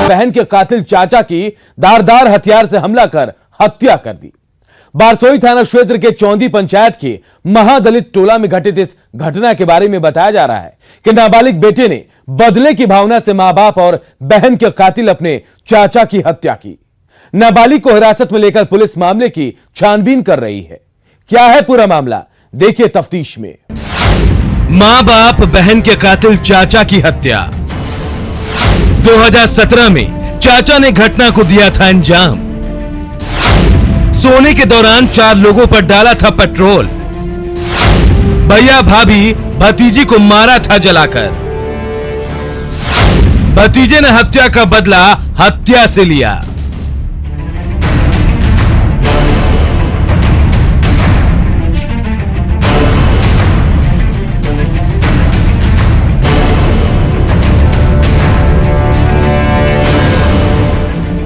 बहन के कातिल चाचा की धारदार हथियार से हमला कर हत्या कर दी। बारसोई थाना क्षेत्र के चौंदी पंचायत के महादलित टोला में घटित इस घटना के बारे में बताया जा रहा है कि नाबालिग बेटे ने बदले की भावना से मां बाप और बहन के कातिल अपने चाचा की हत्या की। नाबालिग को हिरासत में लेकर पुलिस मामले की छानबीन कर रही है। क्या है पूरा मामला, देखिए तफ्तीश में। मां बाप बहन के कातिल चाचा की हत्या। 2017 में चाचा ने घटना को दिया था अंजाम। सोने के दौरान 4 लोगों पर डाला था पेट्रोल। भैया भाभी भतीजी को मारा था जलाकर। भतीजे ने हत्या का बदला हत्या से लिया।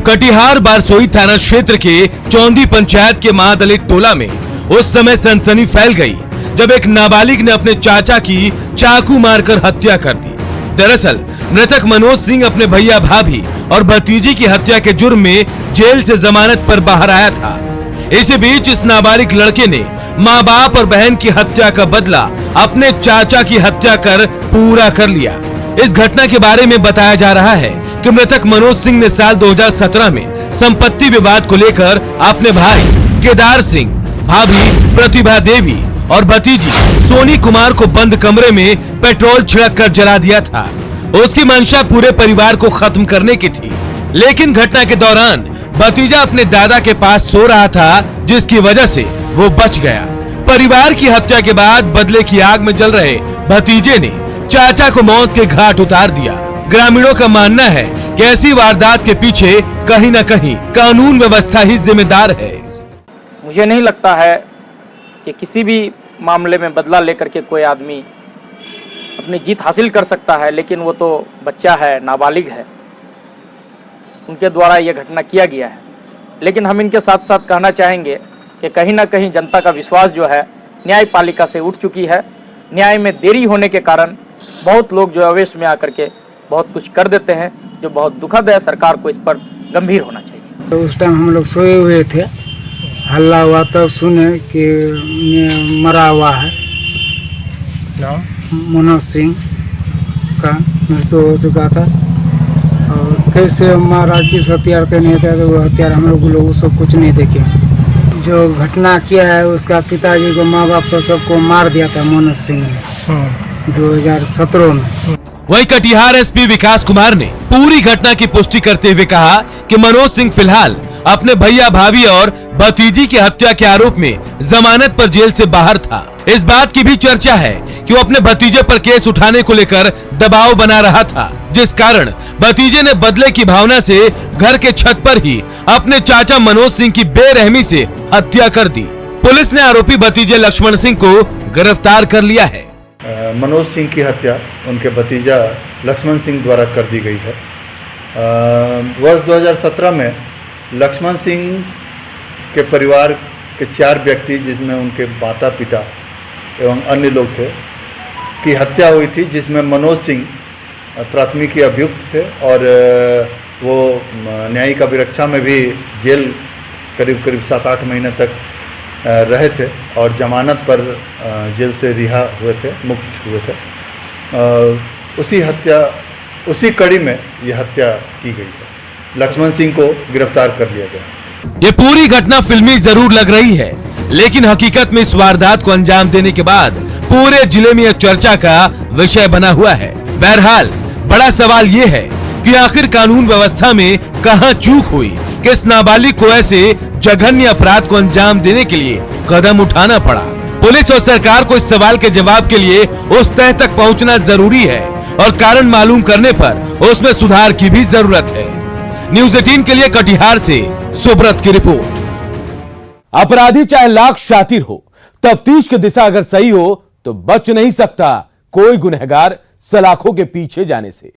कटिहार बारसोई थाना क्षेत्र के चौंदी पंचायत के महादलित टोला में उस समय सनसनी फैल गई जब एक नाबालिग ने अपने चाचा की चाकू मारकर हत्या कर दी। दरअसल मृतक मनोज सिंह अपने भैया भाभी और भतीजी की हत्या के जुर्म में जेल से जमानत पर बाहर आया था। इसी बीच इस नाबालिग लड़के ने माँ बाप और बहन की हत्या का बदला अपने चाचा की हत्या कर पूरा कर लिया। इस घटना के बारे में बताया जा रहा है कि मृतक मनोज सिंह ने साल 2017 में संपत्ति विवाद को लेकर अपने भाई केदार सिंह, भाभी प्रतिभा देवी और भतीजी सोनी कुमार को बंद कमरे में पेट्रोल छिड़क कर जला दिया था। उसकी मंशा पूरे परिवार को खत्म करने की थी, लेकिन घटना के दौरान भतीजा अपने दादा के पास सो रहा था, जिसकी वजह से वो बच गया। परिवार की हत्या के बाद बदले की आग में जल रहे भतीजे ने चाचा को मौत के घाट उतार दिया। ग्रामीणों का मानना है कि ऐसी वारदात के पीछे कहीं न कहीं कानून व्यवस्था ही जिम्मेदार है। मुझे नहीं लगता है कि किसी भी मामले में बदला लेकर के कोई आदमी अपनी जीत हासिल कर सकता है, लेकिन वो तो बच्चा है, नाबालिग है, उनके द्वारा ये घटना किया गया है। लेकिन हम इनके साथ साथ कहना चाहेंगे कि कहीं ना कहीं जनता का विश्वास जो है न्यायपालिका से उठ चुकी है। न्याय में देरी होने के कारण बहुत लोग जो आवेश में आकर के बहुत कुछ कर देते हैं, जो बहुत दुखद है। सरकार को इस पर गंभीर होना चाहिए। तो उस टाइम हम लोग सोए हुए थे, हल्ला हुआ तब सुने कि मरा हुआ है मनोज सिंह का मृत्यु हो चुका था। और कैसे मारा, किस हथियार से नहीं था, तो वो हथियार हम लोग सब कुछ नहीं देखे। जो घटना किया है उसका पिताजी को, माँ बाप को सबको मार दिया था मनोज सिंह ने 2017 में। वहीं कटिहार एसपी विकास कुमार ने पूरी घटना की पुष्टि करते हुए कहा कि मनोज सिंह फिलहाल अपने भैया भाभी और भतीजी की हत्या के आरोप में जमानत पर जेल से बाहर था। इस बात की भी चर्चा है कि वो अपने भतीजे पर केस उठाने को लेकर दबाव बना रहा था, जिस कारण भतीजे ने बदले की भावना से घर के छत पर ही अपने चाचा मनोज सिंह की बेरहमी से हत्या कर दी। पुलिस ने आरोपी भतीजे लक्ष्मण सिंह को गिरफ्तार कर लिया है। मनोज सिंह की हत्या उनके भतीजा लक्ष्मण सिंह द्वारा कर दी गई है। वर्ष 2017 में लक्ष्मण सिंह के परिवार के 4 व्यक्ति, जिसमें उनके माता पिता एवं अन्य लोग थे, की हत्या हुई थी, जिसमें मनोज सिंह प्राथमिकी अभियुक्त थे और वो न्यायिक अभिरक्षा में भी जेल करीब 7-8 महीने तक रहे थे और जमानत पर जेल से रिहा हुए थे, मुक्त हुए थे। उसी कड़ी में ये हत्या की गई है। लक्ष्मण सिंह को गिरफ्तार कर लिया गया। ये पूरी घटना फिल्मी जरूर लग रही है, लेकिन हकीकत में इस वारदात को अंजाम देने के बाद पूरे जिले में यह चर्चा का विषय बना हुआ है। बहरहाल बड़ा सवाल ये है कि आखिर कानून व्यवस्था में कहां चूक हुई कि इस नाबालिग को ऐसे जघन्य अपराध को अंजाम देने के लिए कदम उठाना पड़ा। पुलिस और सरकार को इस सवाल के जवाब के लिए उस तह तक पहुंचना जरूरी है और कारण मालूम करने पर उसमें सुधार की भी जरूरत है। न्यूज़ 18 के लिए कटिहार से सुब्रत की रिपोर्ट। अपराधी चाहे लाख शातिर हो, तफ्तीश की दिशा अगर सही हो तो बच नहीं सकता कोई गुनहगार सलाखों के पीछे जाने से।